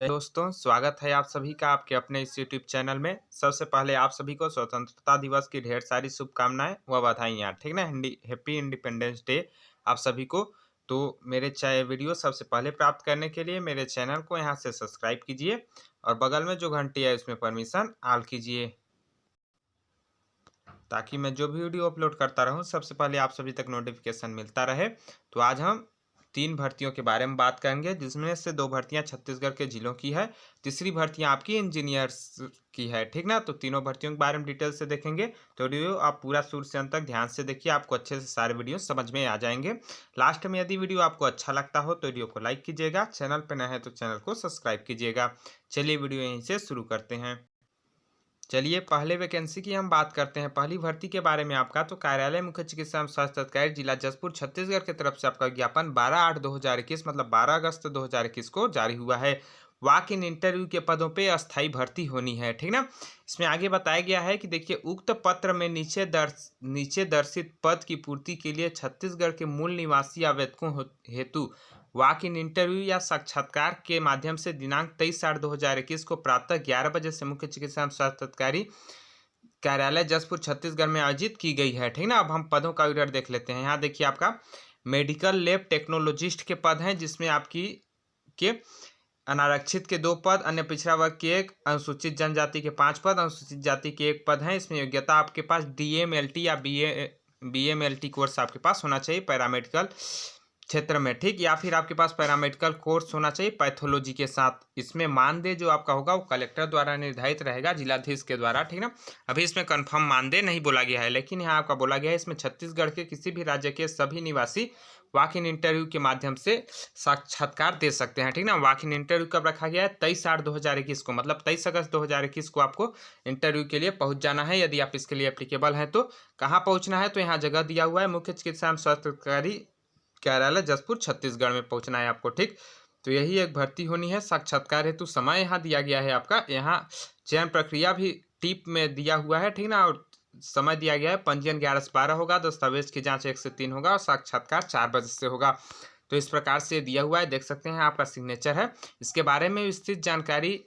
दोस्तों, स्वागत है आप सभी का आपके अपने इस यूट्यूब चैनल में। सबसे पहले आप सभी को स्वतंत्रता दिवस की ढेर सारी शुभकामनाएँ व बधाइयाँ, ठीक ना? हैप्पी इंडिपेंडेंस डे आप सभी को। तो मेरे चाहे वीडियो सबसे पहले प्राप्त करने के लिए मेरे चैनल को यहाँ से सब्सक्राइब कीजिए और बगल में जो घंटी है उसमें परमिशन ऑल कीजिए, ताकि मैं जो भी वीडियो अपलोड करता रहूँ सबसे पहले आप सभी तक नोटिफिकेशन मिलता रहे। तो आज हम 3 भर्तियों के बारे में बात करेंगे, जिसमें से 2 भर्तियाँ छत्तीसगढ़ के जिलों की है, तीसरी भर्तियाँ आपकी इंजीनियर्स की है, ठीक ना? तो तीनों भर्तियों के बारे में डिटेल से देखेंगे। तो वीडियो आप पूरा शुरू से अंत तक ध्यान से देखिए, आपको अच्छे से सारे वीडियो समझ में आ जाएंगे। लास्ट में यदि वीडियो आपको अच्छा लगता हो तो वीडियो को लाइक कीजिएगा, चैनल पर नए हैं तो चैनल को सब्सक्राइब कीजिएगा। चलिए वीडियो यहीं से शुरू करते हैं। चलिए पहले वैकेंसी की हम बात करते हैं। पहली भर्ती के बारे में आपका तो कार्यालय मुख्य चिकित्सा एवं स्वास्थ्य अधिकारी जिला जशपुर छत्तीसगढ़ की तरफ से आपका विज्ञापन 12/8/2021 मतलब 12 अगस्त 2021 को जारी हुआ है। वॉक इन इंटरव्यू के पदों पे अस्थायी भर्ती होनी है, ठीक ना? इसमें आगे बताया गया है कि देखिए उक्त पत्र में नीचे दर्शित पद की पूर्ति के लिए छत्तीसगढ़ के मूल निवासी आवेदकों हेतु वॉक इन इंटरव्यू या साक्षात्कार के माध्यम से दिनांक 23/8/2021 को प्रातः 11 बजे से मुख्य चिकित्सा एवं स्वास्थ्य अधिकारी कार्यालय जसपुर छत्तीसगढ़ में आयोजित की गई है, ठीक ना? अब हम पदों का विवरण देख लेते हैं। यहाँ देखिए आपका मेडिकल लैब टेक्नोलॉजिस्ट के पद हैं, जिसमें आपकी के अनारक्षित के 2 पद, अन्य पिछड़ा वर्ग के 1, अनुसूचित जनजाति के 5 पद, अनुसूचित जाति के 1 पद हैं। इसमें योग्यता आपके पास डीएमएलटी या बीएमएलटी कोर्स आपके पास होना चाहिए पैरामेडिकल क्षेत्र में, ठीक? या फिर आपके पास पैरामेडिकल कोर्स होना चाहिए पैथोलॉजी के साथ। इसमें मानदेय जो आपका होगा वो कलेक्टर द्वारा निर्धारित रहेगा, जिलाधीश के द्वारा, ठीक ना? अभी इसमें कंफर्म मानदेय नहीं बोला गया है, लेकिन यहाँ आपका बोला गया है इसमें छत्तीसगढ़ के किसी भी राज्य के सभी निवासी वॉक इन इंटरव्यू के माध्यम से साक्षात्कार दे सकते हैं, ठीक ना? वॉक इन इंटरव्यू कब रखा गया है? 23/8/2021 को, मतलब 23 अगस्त 2021 को आपको इंटरव्यू के लिए पहुंच जाना है। यदि आप इसके लिए एप्लीकेबल हैं तो कहाँ पहुंचना है? तो यहाँ जगह दिया हुआ है, मुख्य चिकित्सा एवं स्वास्थ्य अधिकारी कार्यालय जसपुर छत्तीसगढ़ में पहुंचना है आपको, ठीक? तो यही एक भर्ती होनी है। साक्षात्कार हेतु समय यहाँ दिया गया है आपका, यहाँ चयन प्रक्रिया भी टिप में दिया हुआ है, ठीक ना? और समय दिया गया है, पंजीयन 11 से 12 होगा, दस्तावेज की जांच 1 से 3 होगा और साक्षात्कार 4 बजे से होगा। तो इस प्रकार से दिया हुआ है, देख सकते हैं आपका सिग्नेचर है। इसके बारे में विस्तृत जानकारी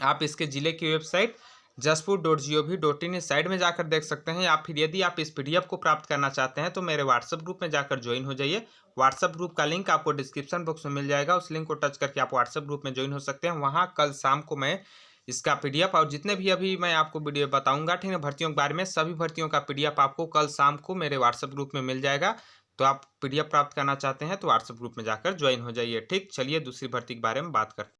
आप इसके जिले की वेबसाइट jaspur.gov.in इस साइट में जाकर देख सकते हैं, या फिर यदि आप इस पीडीएफ को प्राप्त करना चाहते हैं तो मेरे व्हाट्सएप ग्रुप में जाकर ज्वाइन हो जाइए। व्हाट्सएप ग्रुप का लिंक आपको डिस्क्रिप्शन बॉक्स में मिल जाएगा, उस लिंक को टच करके आप व्हाट्सएप ग्रुप में ज्वाइन हो सकते हैं। वहाँ कल शाम को मैं इसका पीडीएफ और जितने भी अभी मैं आपको वीडियो बताऊंगा, ठीक है, भर्तियों के बारे में, सभी भर्तियों का पीडीएफ आपको कल शाम को मेरे व्हाट्सएप ग्रुप में मिल जाएगा। तो आप पीडीएफ प्राप्त करना चाहते हैं तो व्हाट्सएप ग्रुप में जाकर ज्वाइन हो जाइए, ठीक? चलिए दूसरी भर्ती के बारे में बात करते हैं।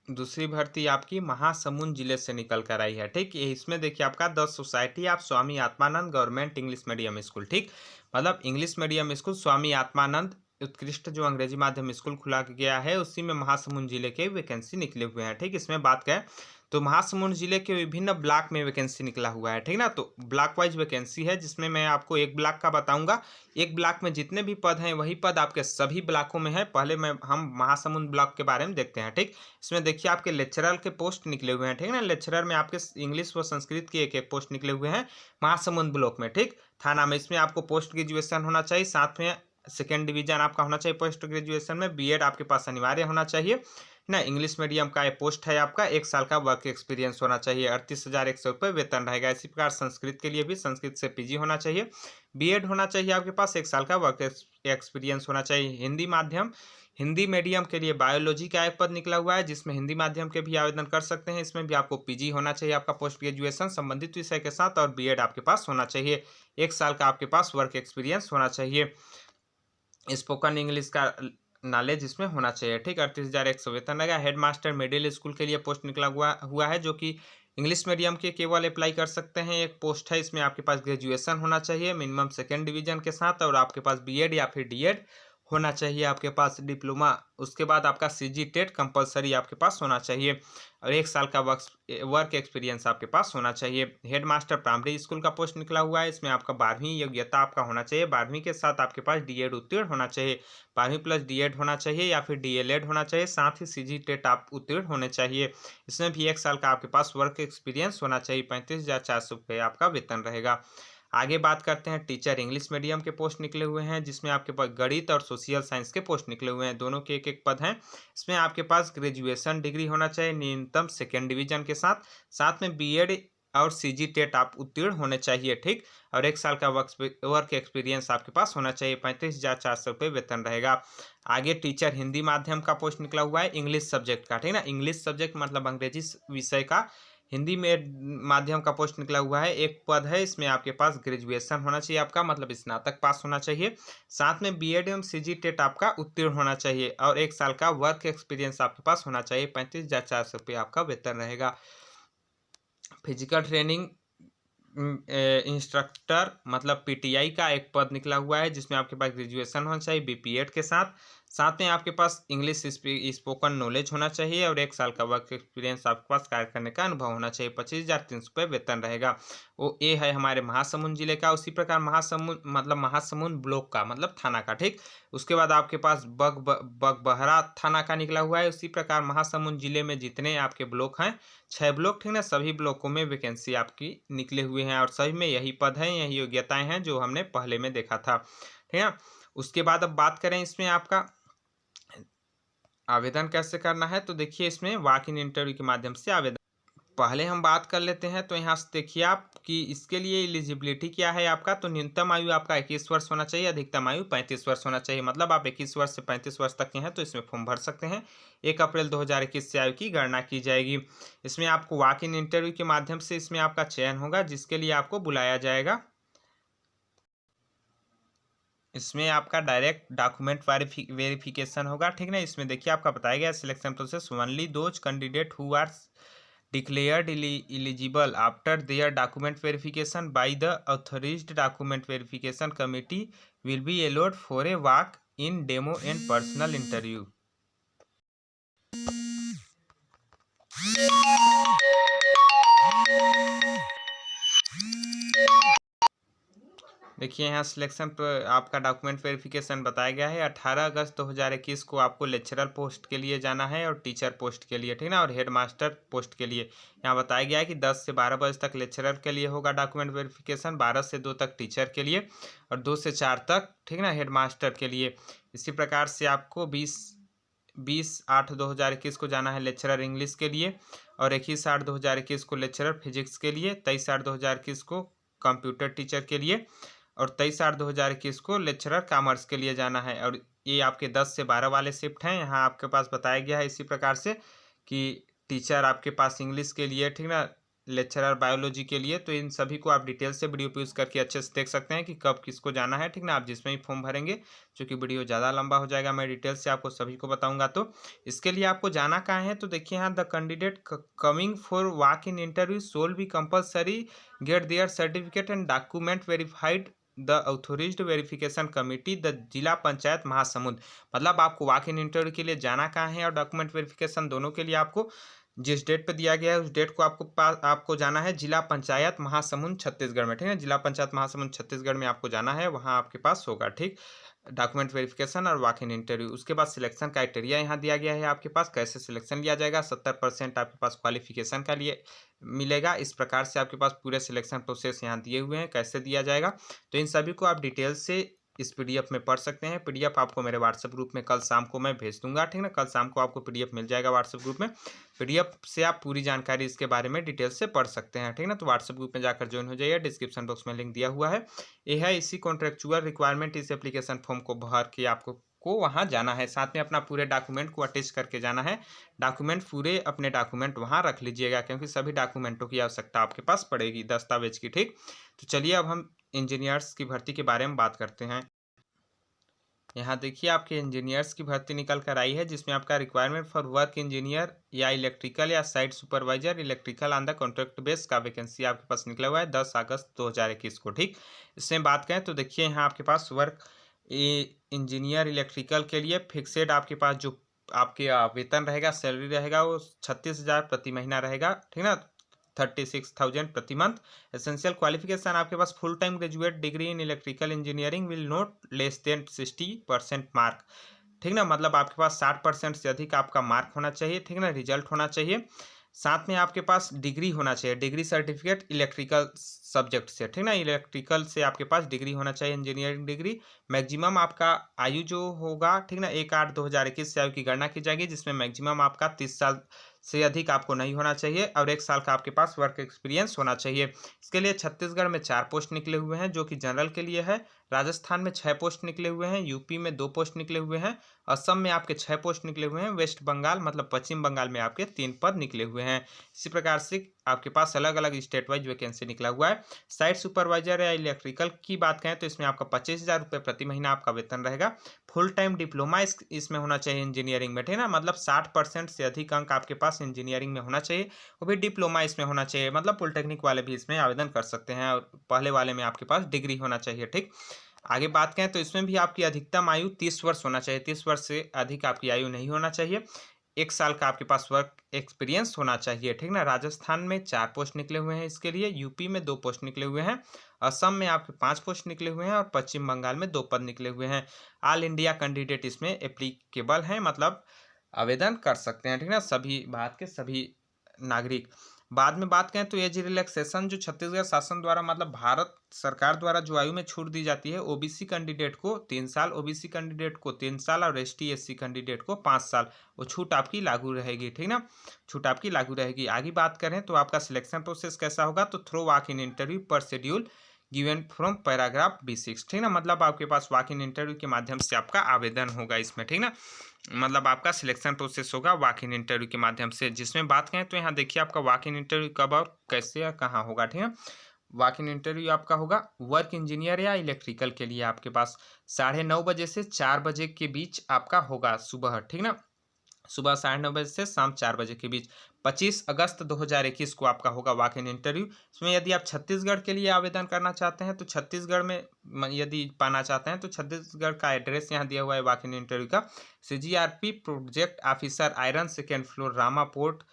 दूसरी भर्ती आपकी महासमुंद जिले से निकल कर आई है, ठीक? ये इसमें देखिए आपका the society of Swami Atmanand government English medium school, ठीक? मतलब English medium school Swami Atmanand उत्कृष्ट जो अंग्रेजी माध्यम स्कूल खुला गया है, उसी में महासमुंद जिले के वैकेंसी निकले हुए हैं, ठीक? इसमें बात करें तो महासमुंद जिले के विभिन्न ब्लॉक में वैकेंसी निकला हुआ है, ठीक ना? तो ब्लॉक वाइज वैकेंसी है, जिसमें मैं आपको एक ब्लॉक का बताऊंगा। एक ब्लॉक में जितने भी पद हैं वही पद आपके सभी ब्लॉकों में है। पहले हम महासमुंद ब्लॉक के बारे में देखते हैं, ठीक? इसमें देखिए आपके लेक्चरर के पोस्ट निकले हुए हैं, ठीक है ना? लेक्चरर में आपके इंग्लिश व संस्कृत के एक पोस्ट निकले हुए हैं महासमुंद ब्लॉक में, ठीक? थाना में इसमें आपको पोस्ट ग्रेजुएशन होना चाहिए, साथ में सेकेंड डिवीजन आपका होना चाहिए पोस्ट ग्रेजुएशन में, बीएड आपके पास अनिवार्य होना चाहिए ना। इंग्लिश मीडियम का ये पोस्ट है आपका, 1 साल का वर्क एक्सपीरियंस होना चाहिए, 38,100 रुपये वेतन रहेगा। इसी प्रकार संस्कृत के लिए भी संस्कृत से पीजी होना चाहिए, बीएड होना चाहिए आपके पास, 1 साल का वर्क एक्सपीरियंस होना चाहिए। हिंदी माध्यम, हिंदी मीडियम के लिए बायोलॉजी का एक पद निकला हुआ है, जिसमें हिंदी माध्यम के भी आवेदन कर सकते हैं। इसमें भी आपको पीजी होना चाहिए आपका पोस्ट ग्रेजुएशन संबंधित विषय के साथ, और बीएड आपके पास होना चाहिए, 1 साल का आपके पास वर्क एक्सपीरियंस होना चाहिए। स्पोकन इंग्लिश का नॉलेज इसमें होना चाहिए, ठीक? 38,100 वेतन रहेगा। हेड मास्टर मिडिल स्कूल के लिए पोस्ट निकला हुआ है, जो कि इंग्लिश मीडियम के केवल अप्लाई कर सकते हैं। एक पोस्ट है, इसमें आपके पास ग्रेजुएशन होना चाहिए मिनिमम सेकेंड डिवीजन के साथ, और आपके पास बीएड या फिर डीएड होना चाहिए, आपके पास डिप्लोमा। उसके बाद आपका सीजी टेट कंपलसरी आपके पास होना चाहिए, और 1 साल का वर्क एक्सपीरियंस आपके पास होना चाहिए। हेड मास्टर प्राइमरी स्कूल का पोस्ट निकला हुआ है, इसमें आपका 12वीं योग्यता आपका होना चाहिए, 12वीं के साथ आपके पास डीएड उत्तीर्ण होना चाहिए, 12वीं प्लस डीएड होना चाहिए या फिर डीएलएड होना चाहिए, साथ ही सीजी टेट आप उत्तीर्ण होने चाहिए। इसमें भी 1 साल का आपके पास वर्क एक्सपीरियंस होना चाहिए। 35,400 रुपये आपका वेतन रहेगा। आगे बात करते हैं टीचर इंग्लिश मीडियम के पोस्ट निकले हुए हैं, जिसमें आपके पास गणित और सोशल साइंस के पोस्ट निकले हुए हैं, दोनों के एक एक पद हैं। इसमें आपके पास ग्रेजुएशन डिग्री होना चाहिए न्यूनतम 2nd डिवीजन के साथ, साथ में बीएड और सीजी टेट आप उत्तीर्ण होने चाहिए, ठीक। और 1 साल का वर्क एक्सपीरियंस आपके पास होना चाहिए। 35,400 रुपये वेतन रहेगा। आगे टीचर हिंदी माध्यम का पोस्ट निकला हुआ है, इंग्लिश सब्जेक्ट का, ठीक ना। इंग्लिश सब्जेक्ट मतलब अंग्रेजी विषय का हिंदी में माध्यम का पोस्ट निकला हुआ है, एक पद है। इसमें आपके पास ग्रेजुएशन होना चाहिए आपका, मतलब स्नातक पास होना चाहिए, साथ में बीएड एवं सीजी टेट आपका उत्तीर्ण होना चाहिए और 1 साल का वर्क एक्सपीरियंस आपके पास होना चाहिए। 35,400 रुपये आपका वेतन रहेगा। फिजिकल ट्रेनिंग इंस्ट्रक्टर मतलब पीटीआई का एक पद निकला हुआ है, जिसमें आपके पास ग्रेजुएशन होना चाहिए बीपीएड के साथ, साथ में आपके पास इंग्लिश स्पोकन नॉलेज होना चाहिए और 1 साल का वर्क एक्सपीरियंस आपके पास कार्य करने का अनुभव होना चाहिए। 25,300 रुपये वेतन रहेगा। वो ये है हमारे महासमुंद जिले का। उसी प्रकार महासमुंद मतलब महासमुंद ब्लॉक का मतलब थाना का, ठीक। उसके बाद आपके पास बगबहरा थाना का निकला हुआ है। उसी प्रकार महासमुंद जिले में जितने आपके ब्लॉक हैं, 6 ब्लॉक, ठीक ना, सभी ब्लॉकों में वैकेंसी आपकी निकले हुए हैं और सभी में यही पद हैं, यही योग्यताएं हैं जो हमने पहले में देखा था, ठीक है। उसके बाद अब बात करें इसमें आपका आवेदन कैसे करना है, तो देखिए इसमें वॉक इन इंटरव्यू के माध्यम से आवेदन पहले हम बात कर लेते हैं। तो यहाँ से देखिए आप कि इसके लिए एलिजिबिलिटी क्या है आपका। तो न्यूनतम आयु आपका 21 वर्ष होना चाहिए, अधिकतम आयु 35 वर्ष होना चाहिए। मतलब आप 21 वर्ष से 35 वर्ष तक के हैं तो इसमें फॉर्म भर सकते हैं। 1 अप्रैल 2021 से आयु की गणना की जाएगी। इसमें आपको वॉक इन इंटरव्यू के माध्यम से इसमें आपका चयन होगा, जिसके लिए आपको बुलाया जाएगा। इसमें आपका डायरेक्ट डॉक्यूमेंट वेरिफिकेशन होगा, ठीक ना। इसमें देखिए आपका बताया गया selection process only those candidate who are declared eligible after their document verification by the authorized document verification committee will be allowed for a walk-in demo and personal interview. देखिए यहाँ सिलेक्शन पर आपका डॉक्यूमेंट वेरिफिकेशन बताया गया है। 18 अगस्त 2021 को आपको lecturer post के लिए जाना है और टीचर पोस्ट के लिए, ठीक ना, और हेड मास्टर पोस्ट के लिए। यहाँ बताया गया है कि 10 से 12 बजे तक लेक्चरर के लिए होगा डॉक्यूमेंट वेरिफिकेशन, 12 से 2 तक टीचर के लिए और 2 से 4 तक, ठीक ना, हेड मास्टर के लिए। इसी प्रकार से आपको 20/8/2021 को जाना है लेक्चरर इंग्लिश के लिए और 21/8/2021 को लेक्चरर फिजिक्स के लिए, 23/8/2021 को कंप्यूटर टीचर के लिए और 23/8/2021 को लेक्चरर कॉमर्स के लिए जाना है। और ये आपके 10 से 12 वाले शिफ्ट हैं। यहाँ आपके पास बताया गया है इसी प्रकार से कि टीचर आपके पास इंग्लिश के लिए, ठीक ना, लेक्चरर बायोलॉजी के लिए। तो इन सभी को आप डिटेल से वीडियो पे यूज़ करके अच्छे से देख सकते हैं कि कब किसको जाना है, ठीक ना। आप जिसमें भी फॉर्म भरेंगे, क्योंकि वीडियो ज़्यादा लंबा हो जाएगा, मैं डिटेल से आपको सभी को बताऊंगा। तो इसके लिए आपको जाना कहाँ है, तो देखिए यहाँ the candidate coming for walk in interview shall be compulsory get their certificate and document verified the authorised verification committee the जिला पंचायत महासमुंद। मतलब आपको वॉक इन इंटरव्यू के लिए जाना कहाँ है और डॉक्यूमेंट वेरिफिकेशन दोनों के लिए आपको जिस डेट पे दिया गया है उस डेट को आपको जाना है जिला पंचायत महासमुंद छत्तीसगढ़ में, ठीक है। जिला पंचायत महासमुंद छत्तीसगढ़ में आपको जाना है, वहाँ आपके पास होगा, ठीक, डॉक्यूमेंट वेरिफिकेशन और वॉक इन इंटरव्यू। उसके बाद सिलेक्शन क्राइटेरिया यहाँ दिया गया है आपके पास, कैसे सिलेक्शन लिया जाएगा। 70% आपके पास क्वालिफिकेशन का लिए मिलेगा। इस प्रकार से आपके पास पूरे सिलेक्शन प्रोसेस यहाँ दिए हुए हैं, कैसे दिया जाएगा। तो इन सभी को आप डिटेल से इस पीडीएफ में पढ़ सकते हैं। पीडीएफ आपको मेरे व्हाट्सएप ग्रुप में कल शाम को मैं भेज दूंगा, ठीक ना। कल शाम को आपको पीडीएफ मिल जाएगा व्हाट्सएप ग्रुप में। पीडीएफ से आप पूरी जानकारी इसके बारे में डिटेल से पढ़ सकते हैं, ठीक ना। तो व्हाट्सएप ग्रुप में जाकर ज्वाइन हो जाइए, डिस्क्रिप्शन बॉक्स में लिंक दिया हुआ है। ये है इसी कॉन्ट्रेक्चुअल रिक्वायरमेंट, इस एप्लीकेशन फॉर्म को भर के आपको वहाँ जाना है। साथ में अपना पूरे डॉक्यूमेंट को अटैच करके जाना है। डॉक्यूमेंट पूरे अपने डॉक्यूमेंट वहाँ रख लीजिएगा, क्योंकि सभी डॉक्यूमेंटों की आवश्यकता आपके पास पड़ेगी, दस्तावेज की, ठीक। तो चलिए अब हम इंजीनियर्स की भर्ती के बारे में बात करते हैं। यहाँ देखिए आपके इंजीनियर्स की भर्ती निकल कर आई है, जिसमें आपका रिक्वायरमेंट फॉर वर्क इंजीनियर या इलेक्ट्रिकल या site supervisor electrical on the contract base का वैकेंसी आपके पास निकला हुआ है 10 अगस्त 2021 को, ठीक। इसमें बात करें तो देखिए यहाँ आपके पास वर्क इंजीनियर इलेक्ट्रिकल के लिए फिक्सेड आपके पास जो आपके वेतन रहेगा, सैलरी रहेगा, वो 36,000 प्रति महीना रहेगा, ठीक ना, 36,000 प्रति मंथ। एसेंशियल क्वालिफिकेशन आपके पास full time graduate degree in electrical engineering will not less than 60% mark, ठीक ना। मतलब आपके पास 60% से अधिक आपका मार्क होना चाहिए, ठीक ना, रिजल्ट होना चाहिए। साथ में आपके पास डिग्री होना चाहिए, डिग्री सर्टिफिकेट इलेक्ट्रिकल सब्जेक्ट से, ठीक ना, इलेक्ट्रिकल से आपके पास डिग्री होना चाहिए, इंजीनियरिंग डिग्री। मैक्सिमम आपका आयु जो होगा, ठीक ना, 1/8/2021 से आयु की गणना की जाएगी, जिसमें मैक्सिमम आपका 30 साल से अधिक आपको नहीं होना चाहिए और 1 साल का आपके पास वर्क एक्सपीरियंस होना चाहिए। इसके लिए छत्तीसगढ़ में 4 पोस्ट निकले हुए हैं जो कि जनरल के लिए है, राजस्थान में 6 पोस्ट निकले हुए हैं, यूपी में 2 पोस्ट निकले हुए हैं, असम में आपके 6 पोस्ट निकले हुए हैं, वेस्ट बंगाल मतलब पश्चिम बंगाल में आपके 3 पद निकले हुए हैं। इसी प्रकार से आपके पास अलग अलग स्टेट वाइज वैकेंसी निकला हुआ है। साइट सुपरवाइजर या इलेक्ट्रिकल की बात करें तो इसमें आपका 25,000 रुपये प्रति महीना आपका वेतन रहेगा। फुल टाइम डिप्लोमा इसमें होना चाहिए इंजीनियरिंग में, ठीक है ना, मतलब 60% से अधिक अंक आपके पास इंजीनियरिंग में होना चाहिए, वो भी डिप्लोमा इसमें होना चाहिए, मतलब पॉलिटेक्निक वाले भी इसमें आवेदन कर सकते हैं और पहले वाले में आपके पास डिग्री होना चाहिए, ठीक। आगे बात करें तो इसमें भी आपकी अधिकतम आयु 30 वर्ष होना चाहिए, 30 वर्ष से अधिक आपकी आयु नहीं होना चाहिए, 1 साल का आपके पास वर्क एक्सपीरियंस होना चाहिए, ठीक ना। राजस्थान में 4 पोस्ट निकले हुए हैं इसके लिए, यूपी में 2 पोस्ट निकले हुए हैं, असम में आपके 5 पोस्ट निकले हुए हैं और पश्चिम बंगाल में 2 पद निकले हुए हैं। ऑल इंडिया कैंडिडेट इसमें एप्लीकेबल हैं, मतलब आवेदन कर सकते हैं, ठीक ना, सभी भारत के सभी नागरिक। बाद में बात करें तो एज रिलैक्सेशन जो छत्तीसगढ़ शासन द्वारा मतलब भारत सरकार द्वारा जो आयु में छूट दी जाती है, ओबीसी कैंडिडेट को 3 साल, ओबीसी कैंडिडेट को 3 साल और एसटी एससी कैंडिडेट को 5 साल, वो छूट आपकी लागू रहेगी, ठीक ना, छूट आपकी लागू रहेगी। आगे बात करें तो आपका सिलेक्शन प्रोसेस कैसा होगा, तो थ्रू वॉक इन इंटरव्यू पर schedule given from paragraph B6, ठीक ना, मतलब आपके पास वॉक इन इंटरव्यू के माध्यम से आपका आवेदन होगा इसमें, ठीक ना, मतलब आपका सिलेक्शन प्रोसेस होगा वॉक इन इंटरव्यू के माध्यम से। जिसमें बात करें तो यहाँ देखिए आपका वॉक इन इंटरव्यू कब और कैसे या कहाँ होगा, ठीक है। वॉक इन इंटरव्यू आपका होगा वर्क इंजीनियर या इलेक्ट्रिकल के लिए आपके पास 9:30 बजे से 4 बजे के बीच आपका होगा सुबह, ठीक ना, सुबह 9:30 बजे से शाम 4 बजे के बीच। 25 अगस्त 2021 को आपका होगा वॉक इन इंटरव्यू। इसमें यदि आप छत्तीसगढ़ के लिए आवेदन करना चाहते हैं तो छत्तीसगढ़ में यदि पाना चाहते हैं तो छत्तीसगढ़ का एड्रेस यहाँ दिया हुआ है वॉक इन इंटरव्यू का, CGRP project officer, iron, 2nd floor, Rama port,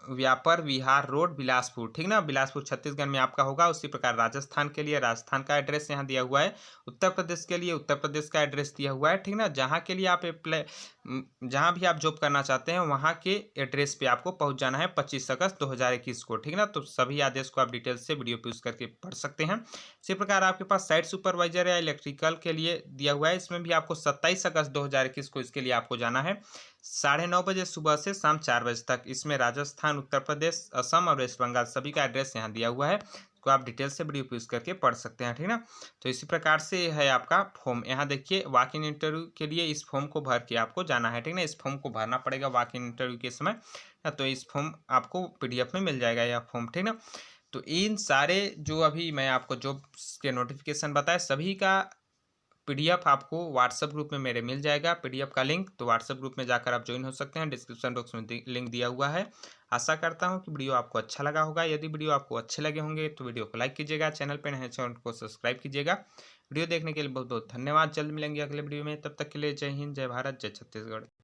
व्यापर विहार रोड, बिलासपुर, ठीक ना, बिलासपुर छत्तीसगढ़ में आपका होगा। उसी प्रकार राजस्थान के लिए राजस्थान का एड्रेस यहाँ दिया हुआ है, उत्तर प्रदेश के लिए उत्तर प्रदेश का एड्रेस दिया हुआ है, ठीक ना, जहाँ के लिए आप अप्लाई, जहाँ भी आप जॉब करना चाहते हैं वहाँ के एड्रेस पे आपको पहुँच जाना है 25 अगस्त 2021 को, ठीक ना। तो सभी आदेश को आप डिटेल से वीडियो पे यूज करके पढ़ सकते हैं। इसी प्रकार आपके पास साइट सुपरवाइजर या इलेक्ट्रिकल के लिए दिया हुआ है, इसमें भी आपको 27 अगस्त 2021 को इसके लिए आपको जाना है 9:30 बजे सुबह से शाम 4 बजे तक। इसमें राजस्थान, उत्तर प्रदेश, असम और वेस्ट बंगाल सभी का एड्रेस यहाँ दिया हुआ है, तो आप डिटेल से वीडियो यूज करके पढ़ सकते हैं, ठीक ना। तो इसी प्रकार से है आपका फॉर्म, यहाँ देखिए वॉक इन इंटरव्यू के लिए इस फॉर्म को भर के आपको जाना है, ठीक ना, इस फॉर्म को भरना पड़ेगा वॉक इन इंटरव्यू के समय, तो इस फॉर्म आपको PDF में मिल जाएगा यह फॉर्म, ठीक ना। तो इन सारे जो अभी मैं आपको जॉब के नोटिफिकेशन बताया सभी का PDF आपको व्हाट्सएप ग्रुप में मेरे मिल जाएगा, PDF का लिंक, तो व्हाट्सएप ग्रुप में जाकर आप ज्वाइन हो सकते हैं, डिस्क्रिप्शन बॉक्स में लिंक दिया हुआ है। आशा करता हूं कि वीडियो आपको अच्छा लगा होगा, यदि वीडियो आपको अच्छे लगे होंगे तो वीडियो को लाइक कीजिएगा, चैनल पर नए हैं चैनल को सब्सक्राइब कीजिएगा। वीडियो देखने के लिए बहुत बहुत धन्यवाद, जल्द मिलेंगे अगले वीडियो में, तब तक के लिए जय हिंद, जय भारत, जय छत्तीसगढ़।